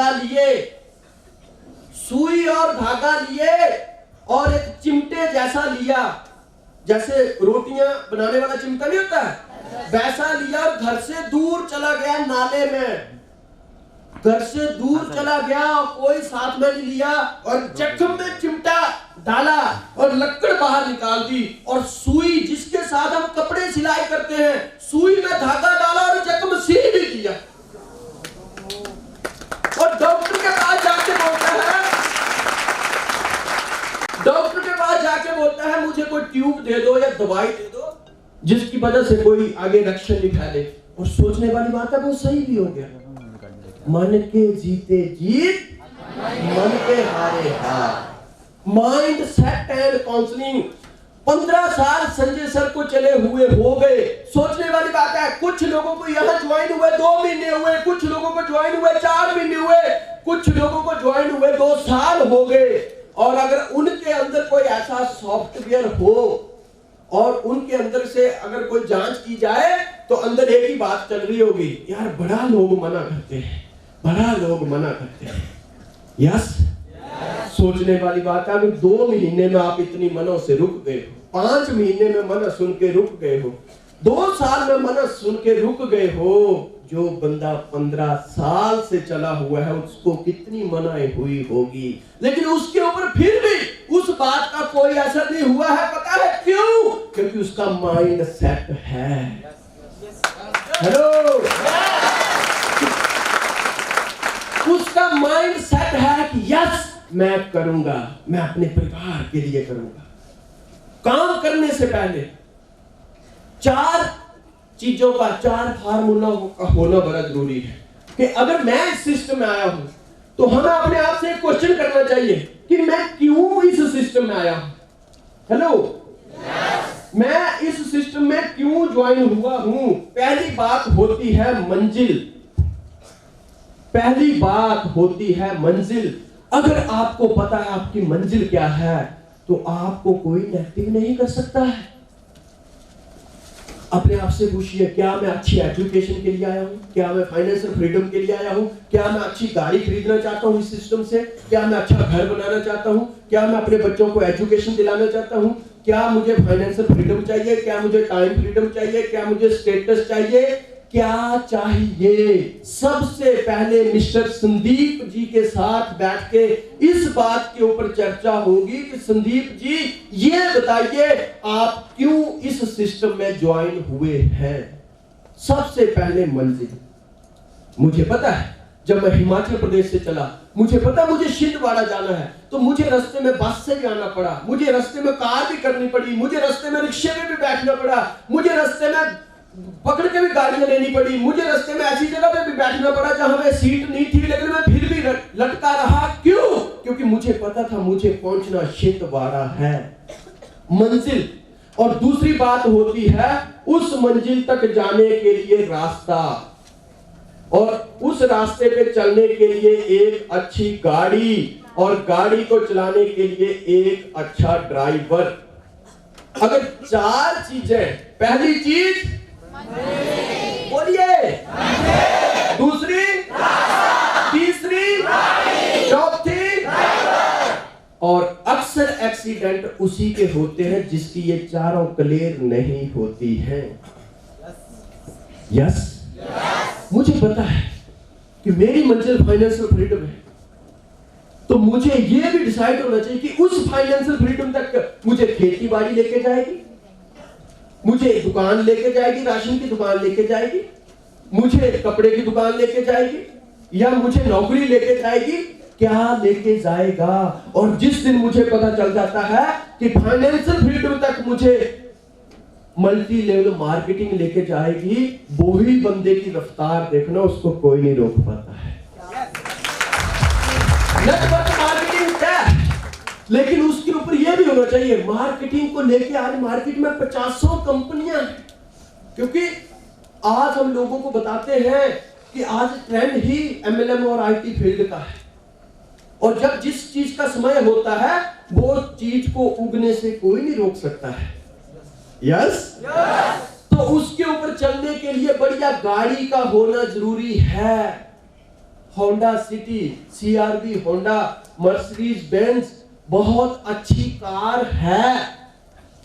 धागा लिए, सुई और धागा लिए और एक चिमटे जैसा लिया, जैसे रोटियां बनाने वाला चिमटा नहीं होता है, वैसा लिया और घर से दूर चला गया नाले में। घर से दूर चला गया और कोई साथ में नहीं लिया और जख्म में चिमटा डाला और लकड़ बाहर निकाल दी और सुई, जिसके साथ हम कपड़े सिलाई करते हैं, सुई में धागा डाला और जख्म सी भी किया। और डॉक्टर के पास जाके बोलता है, डॉक्टर के पास जाके बोलता है मुझे कोई ट्यूब दे दो या दवाई दे दो जिसकी वजह से कोई आगे रक्षण नहीं फैले। और सोचने वाली बात है वो सही भी हो गया। मन के जीते जीत, मन के हारे हार। माइंड सेट एंड काउंसलिंग 15 साल संजय सर को चले हुए हो गए। सोचने वाली बात है, कुछ लोगों को यहाँ ज्वाइन हुए 2 महीने हुए, कुछ लोगों को ज्वाइन हुए 4 महीने हुए, कुछ लोगों को ज्वाइन हुए 2 साल हो गए। और अगर उनके अंदर कोई ऐसा सॉफ्टवेयर हो और उनके अंदर से अगर कोई जांच की जाए तो अंदर एक ही बात चल रही होगी, यार बड़ा लोग मना करते हैं, बड़ा लोग मना करते हैं। यस, सोचने वाली बात है। अगर 2 महीने में आप इतनी मनो से रुक गए हो, 5 महीने में मना सुन के रुक गए हो, 2 साल में मना सुन के रुक गए हो, जो बंदा 15 साल से चला हुआ है उसको कितनी मनाई हुई होगी, लेकिन उसके ऊपर फिर भी उस बात का कोई असर नहीं हुआ है। पता है क्यों? क्योंकि उसका माइंड सेट है। हेलो, उसका माइंड सेट है कि यस मैं करूंगा, मैं अपने परिवार के लिए करूंगा। काम करने से पहले 4 चीजों का, 4 फार्मूला का होना बड़ा जरूरी है कि अगर मैं इस सिस्टम में आया हूं तो हमें अपने आप से एक क्वेश्चन करना चाहिए कि मैं क्यों इस सिस्टम में आया हूं। हेलो, मैं इस सिस्टम में क्यों ज्वाइन हुआ हूं। पहली बात होती है मंजिल, पहली बात होती है मंजिल। अगर आपको पता है आपकी मंजिल क्या है तो आपको कोई नेगेटिव नहीं कर सकता है। अपने आप से पूछिए, क्या मैं अच्छी एजुकेशन के लिए आया हूं? क्या मैं फाइनेंशियल फ्रीडम के लिए आया हूं? क्या मैं अच्छी गाड़ी खरीदना चाहता हूं इस सिस्टम से? क्या मैं अच्छा घर बनाना चाहता हूं? क्या मैं अपने बच्चों को एजुकेशन दिलाना चाहता हूं? क्या मुझे फाइनेंशियल फ्रीडम चाहिए? क्या मुझे टाइम फ्रीडम चाहिए? क्या मुझे स्टेटस चाहिए? क्या चाहिए? सबसे पहले मिस्टर संदीप जी के साथ बैठ के इस बात के ऊपर चर्चा होगी कि संदीप जी ये बताइए आप क्यों इस सिस्टम में ज्वाइन हुए हैं। सबसे पहले मंजिल। मुझे पता है जब मैं हिमाचल प्रदेश से चला, मुझे पता मुझे छिंदवाड़ा जाना है तो मुझे रास्ते में बस से भी आना पड़ा, मुझे रास्ते में कार भी करनी पड़ी, मुझे रास्ते में रिक्शे में भी बैठना पड़ा, मुझे रास्ते में पकड़ के भी गाड़ियां लेनी पड़ी, मुझे रास्ते में ऐसी जगह पे भी बैठना पड़ा जहां पे सीट नहीं थी, लेकिन मैं फिर भी लटका रहा। क्यों? क्योंकि मुझे पता था मुझे पहुंचना छिंदवाड़ा है। मंजिल। और दूसरी बात होती है उस मंजिल तक जाने के लिए रास्ता, और उस रास्ते पे चलने के लिए एक अच्छी गाड़ी, और गाड़ी को चलाने के लिए एक अच्छा ड्राइवर। अगर 4 चीजें, पहली चीज बोलिए, दूसरी, तीसरी, चौथी, और अक्सर एक्सीडेंट उसी के होते हैं जिसकी ये चारों क्लियर नहीं होती हैं। यस, मुझे पता है कि मेरी मंजिल फाइनेंशियल फ्रीडम है, तो मुझे ये भी डिसाइड होना चाहिए कि उस फाइनेंशियल फ्रीडम तक मुझे खेती बाड़ी लेके जाएगी, मुझे दुकान लेके जाएगी, राशन की दुकान लेके जाएगी, मुझे कपड़े की दुकान लेके जाएगी, या मुझे नौकरी लेके जाएगी, क्या लेके जाएगा। और जिस दिन मुझे पता चल जाता है कि फाइनेंशियल फ्रीडम तक मुझे मल्टी लेवल मार्केटिंग लेके जाएगी, वो ही बंदे की रफ्तार देखना, उसको कोई नहीं रोक पाता है। नेटवर्क मार्केटिंग क्या है, लेकिन उसके ऊपर यह भी होना चाहिए, मार्केटिंग को लेके आज मार्केट में 50 कंपनियां हैं, क्योंकि आज हम लोगों को बताते हैं कि आज ट्रेंड ही एमएलएम और आईटी फील्ड का है, और जब जिस चीज का समय होता है वो चीज को उगने से कोई नहीं रोक सकता है। यस, तो उसके ऊपर चलने के लिए बढ़िया गाड़ी का होना जरूरी है। Honda city, CR-V Honda, Mercedes Benz बहुत अच्छी कार है,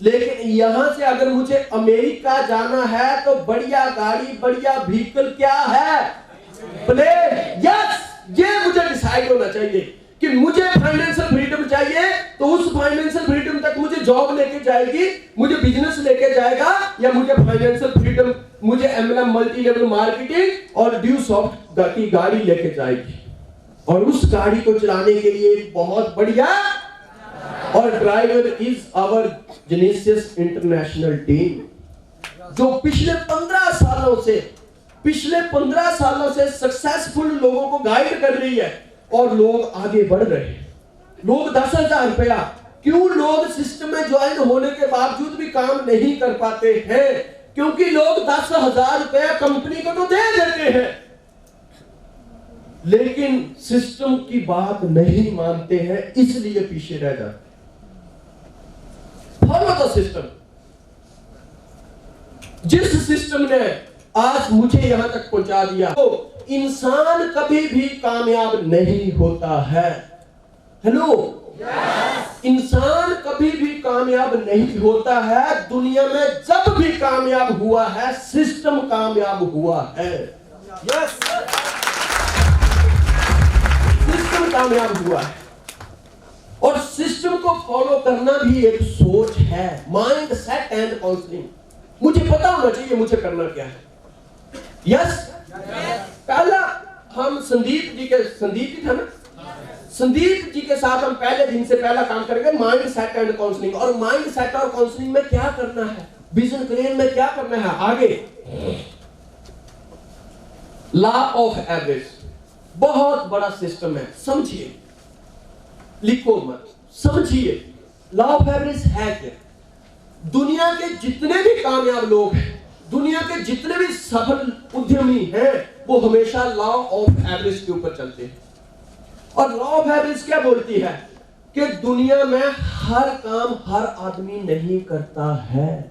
लेकिन यहां से अगर मुझे अमेरिका जाना है तो बढ़िया गाड़ी, बढ़िया व्हीकल क्या है? प्लेन। यस, ये मुझे डिसाइड होना चाहिए कि मुझे फाइनेंशियल फ्रीडम चाहिए, तो उस फाइनेंशियल फ्रीडम तक मुझे जॉब लेके जाएगी, मुझे बिजनेस लेके जाएगा, या मुझे फाइनेंशियल फ्रीडम मुझे एमएलएम मल्टी लेवल मार्केटिंग और ड्यू सॉफ्ट की गाड़ी लेके जाएगी। और उस गाड़ी को चलाने के लिए एक बहुत बढ़िया और driver is our Genesis International team, जो पिछले 15 सालों से सक्सेसफुल लोगों को गाइड कर रही है और लोग आगे बढ़ रहे हैं। लोग 10,000 रुपया, क्यों लोग सिस्टम में ज्वाइन होने के बावजूद भी काम नहीं कर पाते हैं? क्योंकि लोग 10,000 रुपया कंपनी को तो दे देते हैं, लेकिन सिस्टम की बात नहीं मानते हैं, इसलिए पीछे रह जाते। Follow the system. जिस सिस्टम ने आज मुझे यहां तक पहुंचा दिया, तो इंसान कभी भी कामयाब नहीं होता है। हेलो, इंसान कभी भी कामयाब नहीं होता है। दुनिया में जब भी कामयाब हुआ है, सिस्टम कामयाब हुआ है। यस, सिस्टम कामयाब हुआ है। और सिस्टम को फॉलो करना भी एक सोच है, माइंड सेट एंड काउंसलिंग। मुझे पता होना चाहिए मुझे करना क्या है। यस, पहला हम संदीप जी था ना, संदीप जी के साथ हम पहले दिन से पहला काम करेंगे माइंड सेट एंड काउंसलिंग। और माइंड सेट और काउंसलिंग में क्या करना है, विजन क्रिएशन में क्या करना है। आगे लॉ ऑफ एवरेज बहुत बड़ा सिस्टम है, समझिए, लिखो मत, समझिए। लॉ ऑफ एवरेज है क्या? दुनिया के जितने भी कामयाब लोग हैं, दुनिया के जितने भी सफल उद्यमी हैं, वो हमेशा लॉ ऑफ एवरेज के ऊपर चलते हैं। और लॉ ऑफ एवरेज क्या बोलती है कि दुनिया में हर काम हर आदमी नहीं करता है।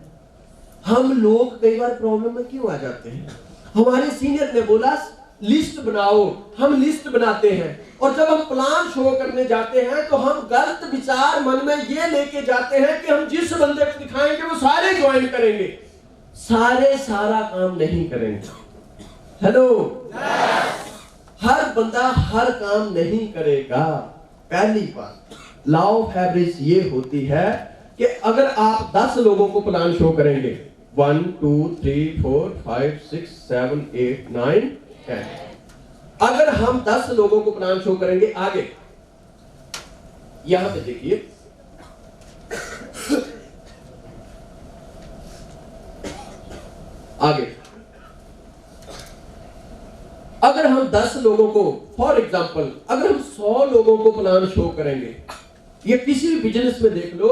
हम लोग कई बार प्रॉब्लम में क्यों आ जाते हैं? हमारे सीनियर ने बोला लिस्ट बनाओ, हम लिस्ट बनाते हैं, और जब हम प्लान शो करने जाते हैं तो हम गलत विचार मन में ये लेके जाते हैं कि हम जिस बंदे को दिखाएंगे वो सारे ज्वाइन करेंगे, सारा काम नहीं करेंगे। हेलो, हर बंदा हर काम नहीं करेगा। पहली बात लॉ ऑफ एवरेज ये होती है कि अगर आप 10 लोगों को प्लान शो करेंगे, 1 2 3 4 5 6 7 8 9 10, अगर हम 10 लोगों को प्लान शो करेंगे, आगे यहां पे देखिए, आगे अगर हम 10 लोगों को, फॉर एग्जांपल अगर हम 100 लोगों को प्लान शो करेंगे, ये किसी भी बिजनेस में देख लो,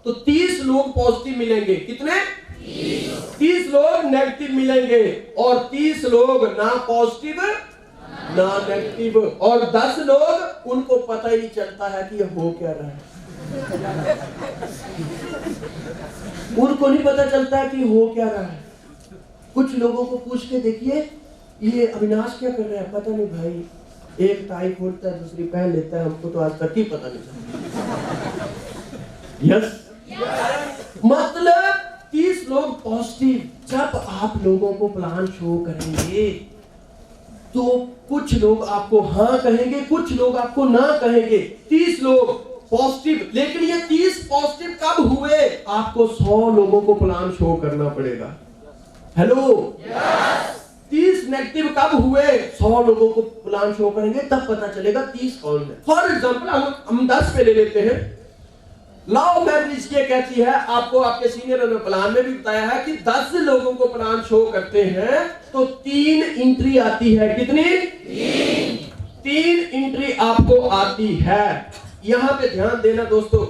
तो 30 लोग पॉजिटिव मिलेंगे। कितने? 30 लोग नेगेटिव मिलेंगे, और 30 लोग ना पॉजिटिव ना नेगेटिव, और 10 लोग उनको पता ही नहीं चलता है कि ये हो क्या रहा है। उनको नहीं पता चलता है कि हो क्या रहा है। कुछ लोगों को पूछ के देखिए, ये अविनाश क्या कर रहा है, पता नहीं भाई, एक टाई खोलता है दूसरी पहन लेता है, हमको तो आज तक ही पता नहीं चलता। यस, मतलब 30 लोग पॉजिटिव। जब आप लोगों को प्लान शो करेंगे तो कुछ लोग आपको हाँ कहेंगे, कुछ लोग आपको ना कहेंगे। 30 लोग पॉजिटिव, लेकिन ये 30 पॉजिटिव कब हुए? आपको 100 लोगों को प्लान शो करना पड़ेगा। हेलो, 30 नेगेटिव कब हुए? 100 लोगों को प्लान शो करेंगे, तब पता चलेगा 30 कौन है। फॉर एग्जांपल हम 10 पे ले लेते हैं। लॉ ऑफ एवरेज ये कहती है, आपको आपके सीनियर ने प्लान में भी बताया है कि 10 लोगों को प्लान शो करते हैं तो 3 एंट्री आती है। कितनी? 3 एंट्री आपको आती है। यहां पे ध्यान देना दोस्तों,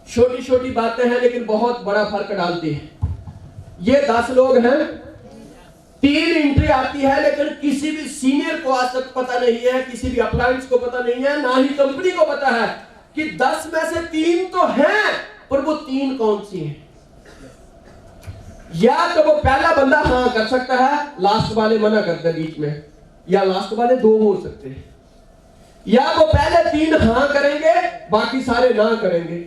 छोटी छोटी बातें हैं लेकिन बहुत बड़ा फर्क डालती है। ये 10 लोग हैं, 3 एंट्री आती है, लेकिन किसी भी सीनियर को आज तक पता नहीं है, किसी भी अप्लायंस को पता नहीं है, ना ही कंपनी को पता है कि 10 में से 3 तो हैं, पर वो 3 कौन सी हैं? या तो वो पहला बंदा हाँ कर सकता है, लास्ट वाले मना करते बीच में, या लास्ट वाले 2 हो सकते हैं, या वो पहले 3 हाँ करेंगे बाकी सारे ना करेंगे,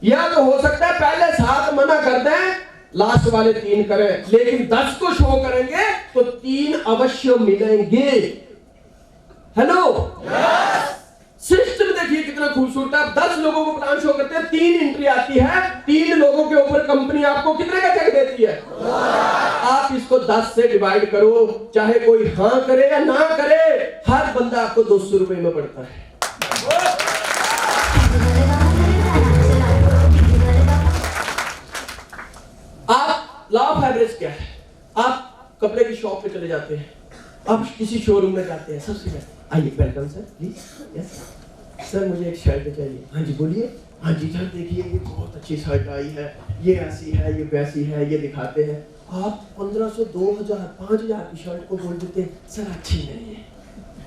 या तो हो सकता है पहले 7 मना कर दें लास्ट वाले 3 करें, लेकिन 10 को शो करेंगे तो 3 अवश्य मिलेंगे। हेलो, सिस्टम देखिए कितना खूबसूरत है। 10 लोगों को प्लान शो करते हैं, 3 एंट्री आती है, 3 लोगों के ऊपर कंपनी आपको कितने का चेक देती है? आप इसको 10 से डिवाइड करो, चाहे कोई हाँ करे या ना करे, हर बंदा आपको 200 रुपए में पड़ता है। आप लॉ ऑफ एवरेज क्या है? आप कपड़े की शॉप पे चले जाते हैं, आप किसी शोरूम में जाते हैं, सबसे पहले आइए, welcome sir, please, yes sir, मुझे एक शर्ट चाहिए। हाँ जी बोलिए। हाँ जी सर, देखिए ये बहुत अच्छी शर्ट आई है, ये ऐसी है, ये वैसी है, ये दिखाते हैं। आप 1500, 2000, 5000 की शर्ट को बोल देते हैं सर अच्छी नहीं है,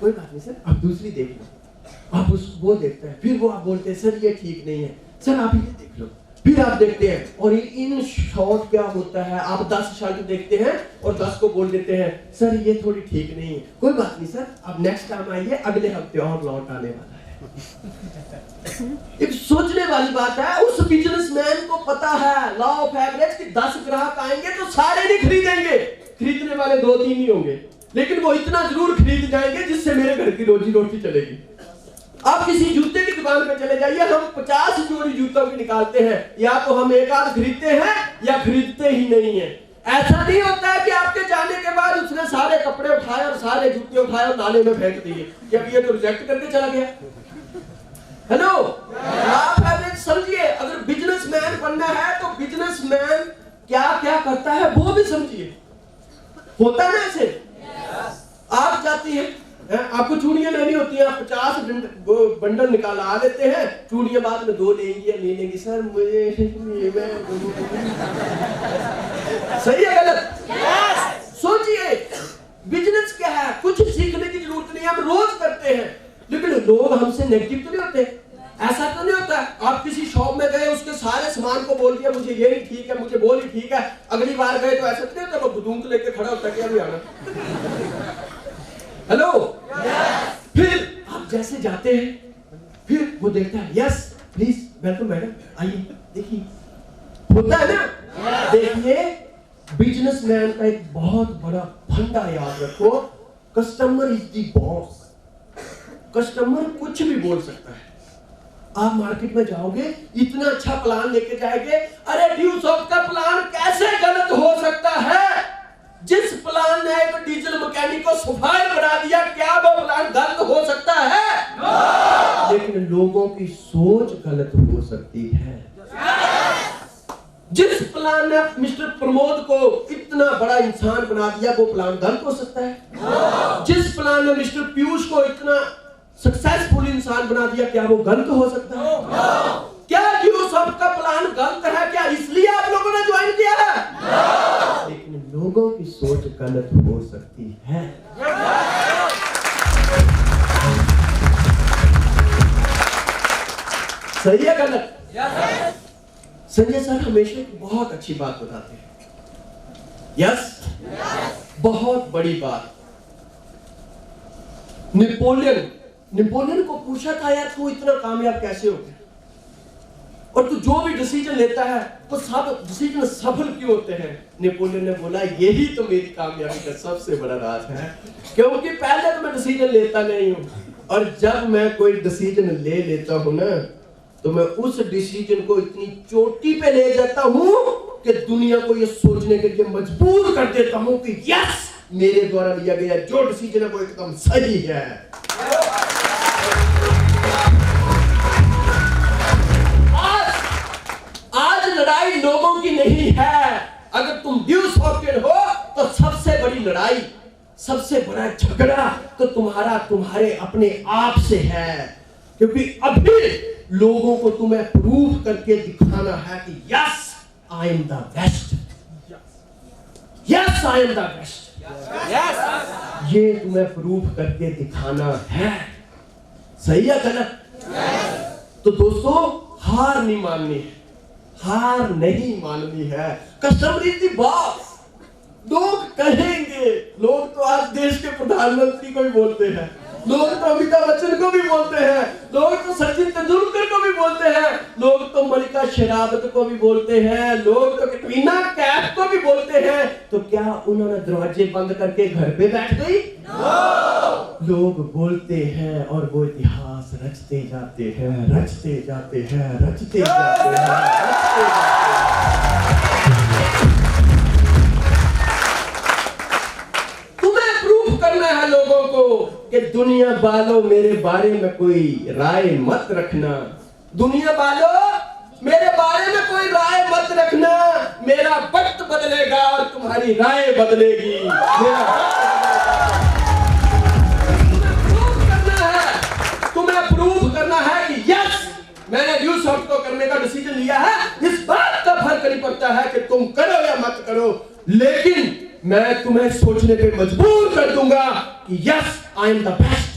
कोई बात नहीं सर, आप दूसरी देख लो। आप वो देखते हैं, फिर वो आप बोलते हैं सर ये ठीक नहीं है, सर आप ये देख लो। फिर आप देखते हैं, और इन शॉर्ट क्या होता है, आप 10 शर्ट देखते हैं और 10 को बोल देते हैं सर ये थोड़ी ठीक नहीं है, कोई बात नहीं सर, अब नेक्स्ट टाइम आइए, अगले हफ्ते और लौट आने वाला है। एक सोचने वाली बात है, उस बिजनेसमैन को पता है लॉ ऑफ एवरेज कि 10 ग्राहक आएंगे तो सारे नहीं खरीदेंगे, खरीदने वाले 2-3 ही होंगे, लेकिन वो इतना जरूर खरीद जाएंगे जिससे मेरे घर की रोजी रोटी चलेगी। आप किसी जूते की दुकान पे चले जाइए, हम 50 जोड़ी जूतों की निकालते हैं, या तो हम एक आध खरीदते हैं या खरीदते ही नहीं है। ऐसा नहीं होता है कि आपके जाने के बाद उसने सारे कपड़े उठाए और सारे जूते उठाए और नाले में फेंक दिए, जब ये तो रिजेक्ट करके चला गया। हेलो, आप एवरेज समझिए, अगर बिजनेसमैन बनना है तो बिजनेसमैन क्या क्या करता है वो भी समझिए। होता है ना ऐसे, आप जाती है, आपको चूड़ियां लेनी होती है, आप 50 बंडल निकाल आ देते हैं, चूड़ियां बाद में 2 लेंगी या नहीं लेंगी, सर मुझे सही है गलत? सोचिए, बिजनेस क्या है, कुछ सीखने की जरूरत नहीं है, हम रोज करते हैं, लेकिन लोग हमसे नेगेटिव तो नहीं होते। ऐसा तो नहीं होता आप किसी शॉप में गए, उसके सारे सामान को बोल दिया मुझे ये नहीं ठीक है, मुझे वो नहीं ठीक है, अगली बार गए तो ऐसा तो नहीं होता, वो बंदूक लेके खड़ा होता क्या भी आना। हेलो, फिर आप जैसे जाते हैं, फिर वो देखता है यस प्लीज वेलकम मैडम, आइए देखिए, होता है ना। देखिए, बिजनेसमैन का एक बहुत बड़ा फंडा याद रखो, customer is the boss. Customer कुछ भी बोल सकता है। आप मार्केट में जाओगे, इतना अच्छा प्लान लेके जाएंगे, अरे ड्यू सॉफ्ट का प्लान कैसे गलत हो सकता है? जिस प्लान ने एक डीजल मैकेनिक को सफाई बना दिया, क्या वो प्लान गलत हो सकता है? no! लेकिन लोगों की सोच गलत हो सकती है। जिस प्लान ने मिस्टर प्रमोद को इतना बड़ा इंसान बना दिया, वो प्लान गलत हो सकता है। no! जिस प्लान ने मिस्टर पीयूष को इतना सक्सेसफुल इंसान बना दिया, क्या वो गलत हो सकता है? no! क्या ड्यू सॉफ्ट का प्लान गलत है? क्या इसलिए आप लोगों ने ज्वाइन किया है? no! लेकिन लोगों की सोच गलत हो सकती है। सही है गलत? संजय सर हमेशा एक बहुत अच्छी बात बताते हैं। यस, बहुत बड़ी बात। नेपोलियन को पूछा था यार तू इतना कामयाब कैसे हो गया, और तू जो भी डिसीजन लेता है वो सब डिसीजन सफल क्यों होते हैं? नेपोलियन ने बोला यही तो मेरी कामयाबी का सबसे बड़ा राज है, क्योंकि पहले तो मैं डिसीजन लेता नहीं हूँ, और जब मैं कोई डिसीजन ले लेता हूँ ना, तो मैं उस डिसीजन को इतनी चोटी पे ले जाता हूँ कि दुनिया को ये सोचने के लिए मजबूर कर देता हूँ कि यस, मेरे द्वारा लिया गया जो डिसीजन है वो एकदम सही है। आज लड़ाई लोगों की नहीं है। अगर तुम ड्यू सॉफ्ट हो तो सबसे बड़ी लड़ाई, सबसे बड़ा झगड़ा तो तुम्हारे अपने आप से है, क्योंकि अभी लोगों को तुम्हें प्रूव करके दिखाना है कि yes I am the best, yes I am the best, ये तुम्हें प्रूव करके दिखाना है। सही है गलत? तो दोस्तों, हार नहीं माननी है, हार नहीं माननी है। Customer is the boss. लोग कहेंगे, लोग तो आज देश के प्रधानमंत्री को भी बोलते हैं, लोग तो अमिताभ बच्चन को भी बोलते हैं, लोग तो सचिन तेंदुलकर को भी बोलते हैं, लोग तो मलिका शेरावत को भी बोलते हैं, लोग तो कटरीना कैफ को भी बोलते हैं। तो क्या उन्होंने दरवाजे बंद करके घर पे बैठ गई? लोग बोलते हैं और वो इतिहास रचते जाते हैं, रचते जाते हैं, रचते जाते हैं, रचते जाते हैं। करना है लोगों को कि दुनिया वालों मेरे बारे में कोई राय मत रखना, दुनिया वालों मेरे बारे में कोई राय मत रखना, मेरा वक्त बदलेगा और तुम्हारी राय बदलेगी। तुम्हें प्रूफ करना है कि यस मैंने न्यूज़ शॉट को करने का डिसीजन लिया है, इस बात का फर्क नहीं पड़ता है कि तुम करो या मत करो, लेकिन मैं तुम्हें सोचने पे मजबूर कर दूंगा कि yes I am the best